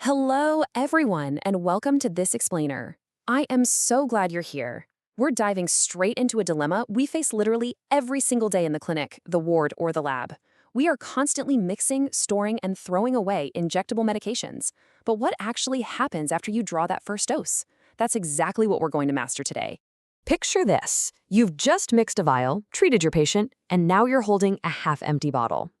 Hello, everyone, and welcome to This Explainer. I am so glad you're here. We're diving straight into a dilemma we face literally every single day in the clinic, the ward, or the lab. We are constantly mixing, storing, and throwing away injectable medications. But what actually happens after you draw that first dose? That's exactly what we're going to master today. Picture this. You've just mixed a vial, treated your patient, and now you're holding a half-empty bottle.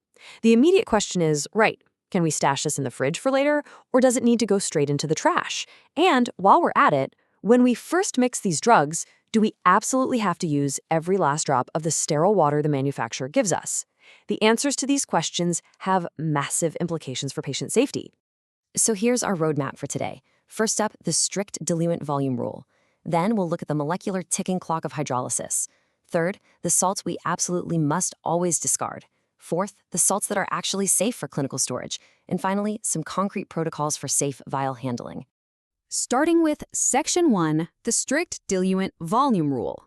The immediate question is, right, can we stash this in the fridge for later, or does it need to go straight into the trash? And while we're at it, when we first mix these drugs, do we absolutely have to use every last drop of the sterile water the manufacturer gives us? The answers to these questions have massive implications for patient safety. So here's our roadmap for today. First up, the strict diluent volume rule. Then we'll look at the molecular ticking clock of hydrolysis. Third, the salts we absolutely must always discard. Fourth, the salts that are actually safe for clinical storage. And finally, some concrete protocols for safe vial handling. Starting with Section 1, the strict diluent volume rule.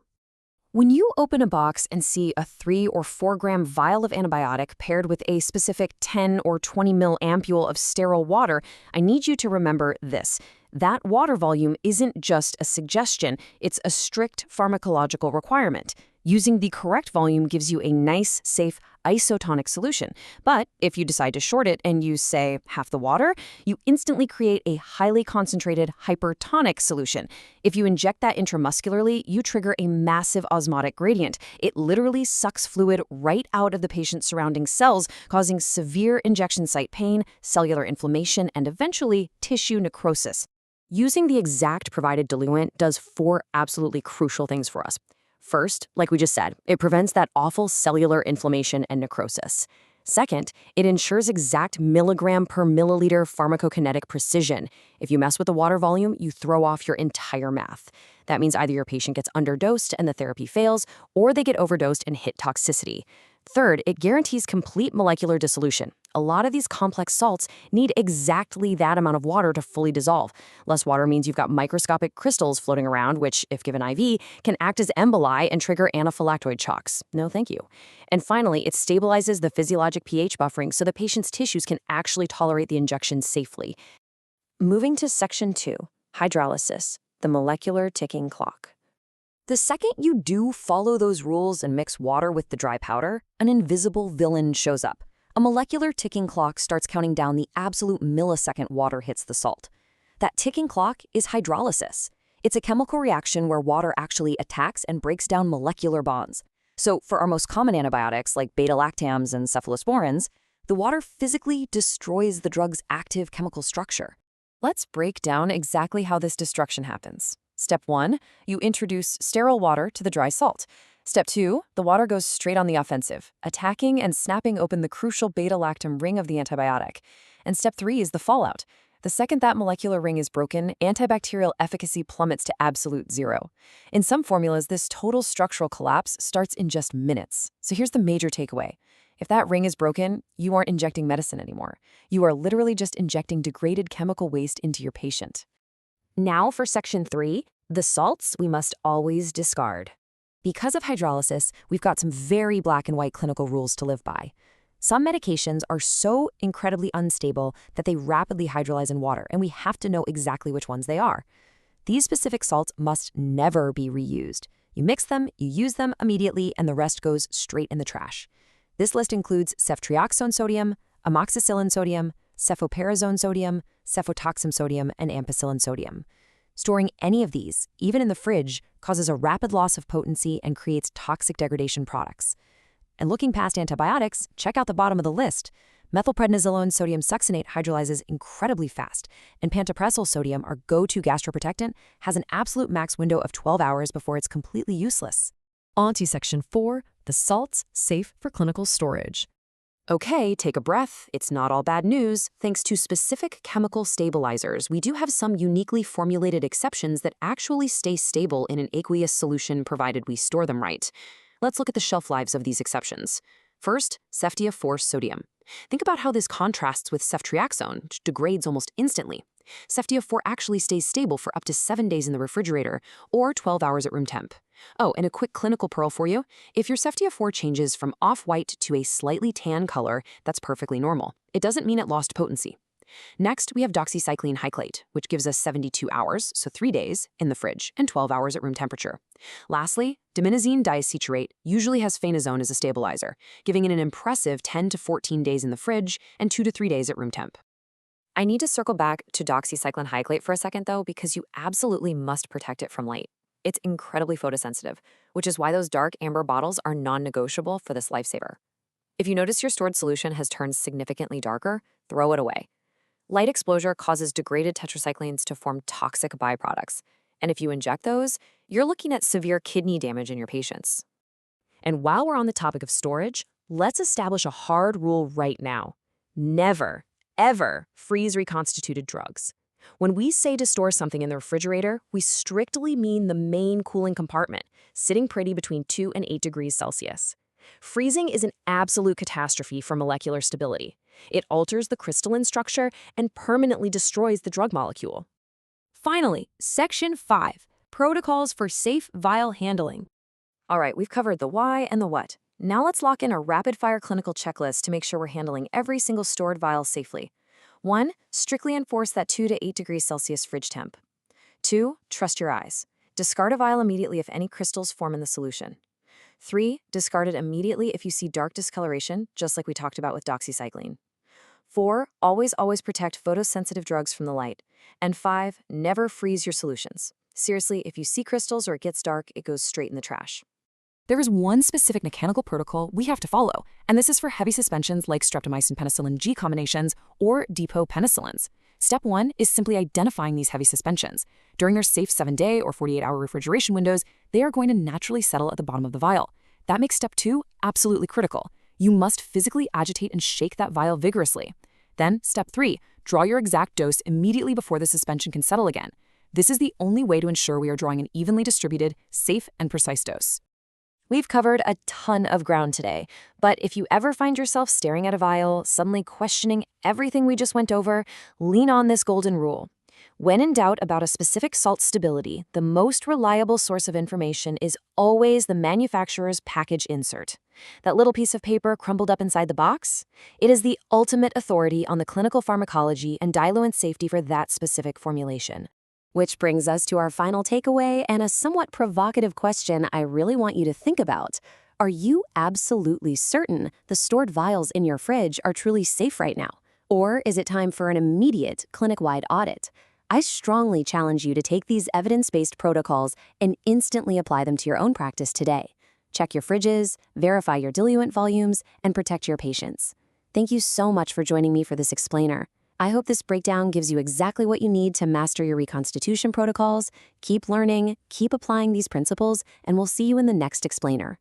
When you open a box and see a 3 or 4 gram vial of antibiotic paired with a specific 10 or 20 ml ampule of sterile water, I need you to remember this. That water volume isn't just a suggestion, it's a strict pharmacological requirement. Using the correct volume gives you a nice, safe, isotonic solution. But if you decide to short it and use, say, half the water, you instantly create a highly concentrated hypertonic solution. If you inject that intramuscularly, you trigger a massive osmotic gradient. It literally sucks fluid right out of the patient's surrounding cells, causing severe injection site pain, cellular inflammation, and eventually tissue necrosis. Using the exact provided diluent does 4 absolutely crucial things for us. First, like we just said, it prevents that awful cellular inflammation and necrosis. Second, it ensures exact milligram per milliliter pharmacokinetic precision. If you mess with the water volume, you throw off your entire math. That means either your patient gets underdosed and the therapy fails, or they get overdosed and hit toxicity. Third, it guarantees complete molecular dissolution. A lot of these complex salts need exactly that amount of water to fully dissolve. Less water means you've got microscopic crystals floating around, which, if given IV, can act as emboli and trigger anaphylactoid shocks. No, thank you. And finally, it stabilizes the physiologic pH buffering so the patient's tissues can actually tolerate the injection safely. Moving to Section 2, hydrolysis, the molecular ticking clock. The second you do follow those rules and mix water with the dry powder, an invisible villain shows up. A molecular ticking clock starts counting down the absolute millisecond water hits the salt. That ticking clock is hydrolysis. It's a chemical reaction where water actually attacks and breaks down molecular bonds. So for our most common antibiotics like beta-lactams and cephalosporins, the water physically destroys the drug's active chemical structure. Let's break down exactly how this destruction happens. Step 1, you introduce sterile water to the dry salt. Step 2, the water goes straight on the offensive, attacking and snapping open the crucial beta-lactam ring of the antibiotic. And step 3 is the fallout. The second that molecular ring is broken, antibacterial efficacy plummets to absolute zero. In some formulas, this total structural collapse starts in just minutes. So here's the major takeaway. If that ring is broken, you aren't injecting medicine anymore. You are literally just injecting degraded chemical waste into your patient. Now for Section 3, the salts we must always discard. Because of hydrolysis, we've got some very black and white clinical rules to live by. Some medications are so incredibly unstable that they rapidly hydrolyze in water, and we have to know exactly which ones they are. These specific salts must never be reused. You mix them, you use them immediately, and the rest goes straight in the trash. This list includes ceftriaxone sodium, amoxicillin sodium, cefoperazone sodium, cefotoxim sodium, and ampicillin sodium. Storing any of these, even in the fridge, causes a rapid loss of potency and creates toxic degradation products. And looking past antibiotics, check out the bottom of the list. Methylprednisolone sodium succinate hydrolyzes incredibly fast, and pantoprazole sodium, our go-to gastroprotectant, has an absolute max window of 12 hours before it's completely useless. On to Section 4, the salts safe for clinical storage. Okay, take a breath. It's not all bad news. Thanks to specific chemical stabilizers, we do have some uniquely formulated exceptions that actually stay stable in an aqueous solution provided we store them right. Let's look at the shelf lives of these exceptions. First, Ceftia-4 sodium. Think about how this contrasts with ceftriaxone, which degrades almost instantly. Ceftia-4 actually stays stable for up to 7 days in the refrigerator, or 12 hours at room temp. Oh, and a quick clinical pearl for you. If your Ceftia-4 changes from off-white to a slightly tan color, that's perfectly normal. It doesn't mean it lost potency. Next, we have doxycycline hyclate, which gives us 72 hours, so 3 days, in the fridge and 12 hours at room temperature. Lastly, diminazine diaceturate usually has phenazone as a stabilizer, giving it an impressive 10 to 14 days in the fridge and 2 to 3 days at room temp. I need to circle back to doxycycline hyclate for a second, though, because you absolutely must protect it from light. It's incredibly photosensitive, which is why those dark amber bottles are non-negotiable for this lifesaver. If you notice your stored solution has turned significantly darker, throw it away. Light exposure causes degraded tetracyclines to form toxic byproducts, and if you inject those, you're looking at severe kidney damage in your patients. And while we're on the topic of storage, let's establish a hard rule right now. Never, ever freeze reconstituted drugs. When we say to store something in the refrigerator, we strictly mean the main cooling compartment, sitting pretty between 2 and 8 degrees Celsius. Freezing is an absolute catastrophe for molecular stability. It alters the crystalline structure and permanently destroys the drug molecule. Finally, Section 5, Protocols for Safe Vial Handling. All right, we've covered the why and the what. Now let's lock in a rapid-fire clinical checklist to make sure we're handling every single stored vial safely. 1. Strictly enforce that 2 to 8 degrees Celsius fridge temp. 2. Trust your eyes. Discard a vial immediately if any crystals form in the solution. 3. Discard it immediately if you see dark discoloration, just like we talked about with doxycycline. 4. Always protect photosensitive drugs from the light. And 5. Never freeze your solutions. Seriously, if you see crystals or it gets dark, it goes straight in the trash. There is one specific mechanical protocol we have to follow, and this is for heavy suspensions like streptomycin-penicillin G combinations or depot penicillins. Step 1 is simply identifying these heavy suspensions. During their safe 7-day or 48-hour refrigeration windows, they are going to naturally settle at the bottom of the vial. That makes Step 2 absolutely critical. You must physically agitate and shake that vial vigorously. Then, Step 3, draw your exact dose immediately before the suspension can settle again. This is the only way to ensure we are drawing an evenly distributed, safe, and precise dose. We've covered a ton of ground today, but if you ever find yourself staring at a vial, suddenly questioning everything we just went over, lean on this golden rule. When in doubt about a specific salt stability, the most reliable source of information is always the manufacturer's package insert. That little piece of paper crumpled up inside the box? It is the ultimate authority on the clinical pharmacology and diluent safety for that specific formulation. Which brings us to our final takeaway and a somewhat provocative question I really want you to think about. Are you absolutely certain the stored vials in your fridge are truly safe right now? Or is it time for an immediate clinic-wide audit? I strongly challenge you to take these evidence-based protocols and instantly apply them to your own practice today. Check your fridges, verify your diluent volumes, and protect your patients. Thank you so much for joining me for this explainer. I hope this breakdown gives you exactly what you need to master your reconstitution protocols. Keep learning, keep applying these principles, and we'll see you in the next explainer.